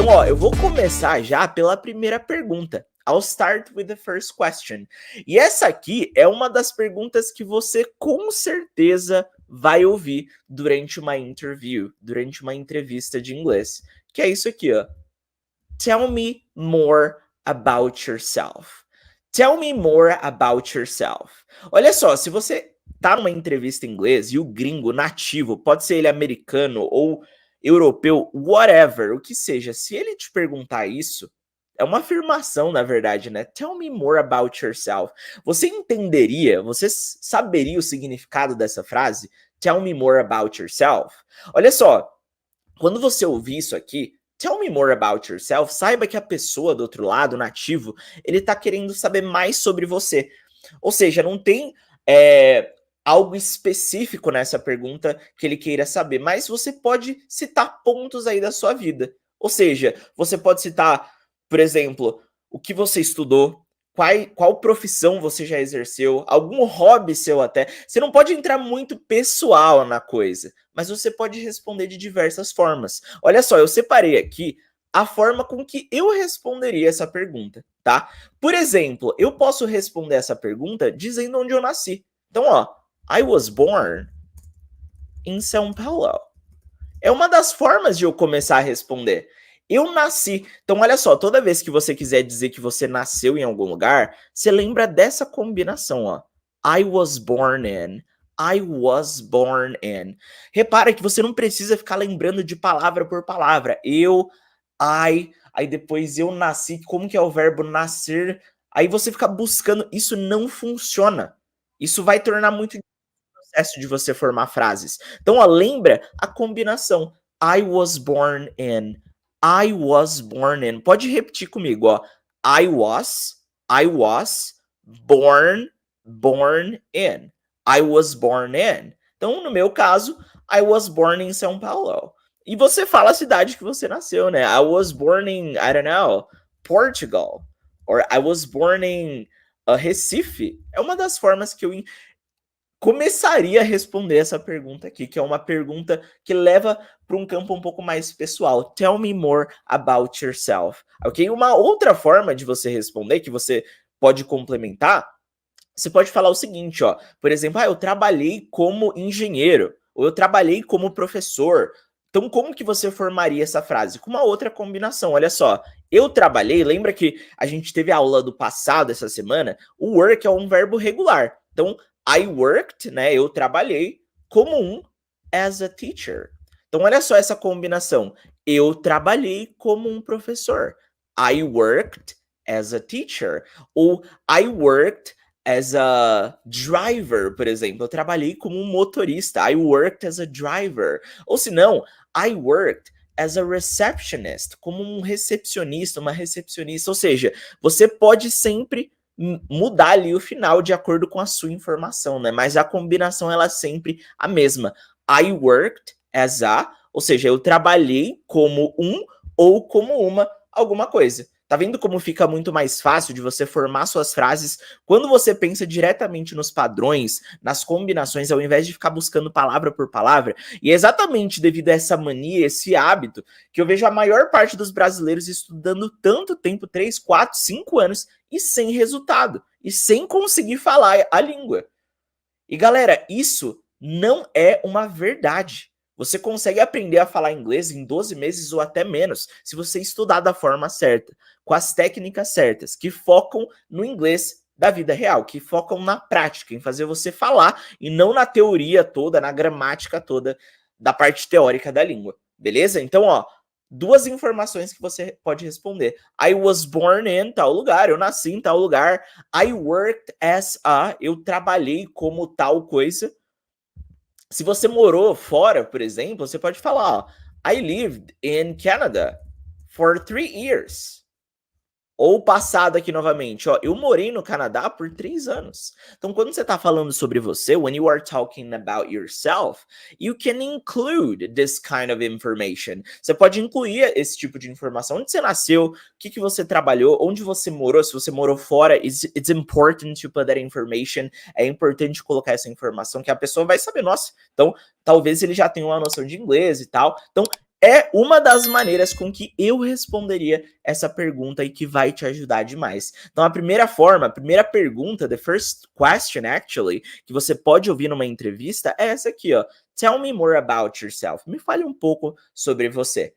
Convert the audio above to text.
Então, ó, eu vou começar já pela primeira pergunta. I'll start with the first question. E essa aqui é uma das perguntas que você com certeza vai ouvir durante uma interview, durante uma entrevista de inglês. Que é isso aqui, ó. Tell me more about yourself. Tell me more about yourself. Olha só, se você tá numa entrevista em inglês e o gringo nativo, pode ser ele americano ou europeu, whatever, o que seja, se ele te perguntar isso, é uma afirmação, na verdade, né? Tell me more about yourself. Você entenderia, você saberia o significado dessa frase? Tell me more about yourself. Olha só, quando você ouvir isso aqui, tell me more about yourself, saiba que a pessoa do outro lado, o nativo, ele tá querendo saber mais sobre você. Ou seja, não tem algo específico nessa pergunta que ele queira saber, mas você pode citar pontos aí da sua vida. Ou seja, você pode citar, por exemplo, o que você estudou, qual profissão você já exerceu, algum hobby seu até. Você não pode entrar muito pessoal na coisa, mas você pode responder de diversas formas. Olha só, eu separei aqui a forma com que eu responderia essa pergunta, tá? Por exemplo, eu posso responder essa pergunta dizendo onde eu nasci. Então, ó, I was born in São Paulo. É uma das formas de eu começar a responder. Eu nasci. Então, olha só, toda vez que você quiser dizer que você nasceu em algum lugar, você lembra dessa combinação, ó. I was born in. I was born in. Repara que você não precisa ficar lembrando de palavra por palavra. Eu, aí depois eu nasci. Como que é o verbo nascer? Aí você fica buscando. Isso não funciona. Isso vai tornar muito processo de você formar frases. Então, ó, lembra a combinação. I was born in. I was born in. Pode repetir comigo, ó. I was born in. I was born in. Então, no meu caso, I was born in São Paulo. E você fala a cidade que você nasceu, né? I was born in, I don't know, Portugal. Or I was born in Recife. É uma das formas que eu começaria a responder essa pergunta aqui, que é uma pergunta que leva para um campo um pouco mais pessoal. Tell me more about yourself. Ok? Uma outra forma de você responder, que você pode complementar, você pode falar o seguinte, ó. Por exemplo, eu trabalhei como engenheiro, ou eu trabalhei como professor. Então, como que você formaria essa frase? Com uma outra combinação, olha só. Eu trabalhei, lembra que a gente teve a aula do passado essa semana? O work é um verbo regular. Então, I worked, né? Eu trabalhei como as a teacher. Então, olha só essa combinação. Eu trabalhei como um professor. I worked as a teacher. Ou I worked as a driver, por exemplo. Eu trabalhei como um motorista. I worked as a driver. Ou se não, I worked as a receptionist, como um recepcionista, uma recepcionista. Ou seja, você pode sempre mudar ali o final de acordo com a sua informação, né? Mas a combinação ela é sempre a mesma. I worked as a, ou seja, eu trabalhei como um ou como uma alguma coisa. Tá vendo como fica muito mais fácil de você formar suas frases quando você pensa diretamente nos padrões, nas combinações, ao invés de ficar buscando palavra por palavra? E é exatamente devido a essa mania, esse hábito, que eu vejo a maior parte dos brasileiros estudando tanto tempo, 3, 4, 5 anos, e sem resultado, e sem conseguir falar a língua. E galera, isso não é uma verdade. Você consegue aprender a falar inglês em 12 meses ou até menos, se você estudar da forma certa, com as técnicas certas, que focam no inglês da vida real, que focam na prática, em fazer você falar e não na teoria toda, na gramática toda da parte teórica da língua, beleza? Então, ó, duas informações que você pode responder. I was born in tal lugar, eu nasci em tal lugar. I worked as a, eu trabalhei como tal coisa. Se você morou fora, por exemplo, você pode falar, ó, I lived in Canada for 3 years. Ou passado aqui novamente, ó, eu morei no Canadá por 3 anos. Então, quando você tá falando sobre você, when you are talking about yourself, you can include this kind of information. Você pode incluir esse tipo de informação. Onde você nasceu, o que você trabalhou, onde você morou, se você morou fora, it's important to put that information. É importante colocar essa informação que a pessoa vai saber, nossa, então talvez ele já tenha uma noção de inglês e tal. Então, é uma das maneiras com que eu responderia essa pergunta e que vai te ajudar demais. Então, a primeira forma, a primeira pergunta, the first question actually, que você pode ouvir numa entrevista é essa aqui, ó. Tell me more about yourself. Me fale um pouco sobre você.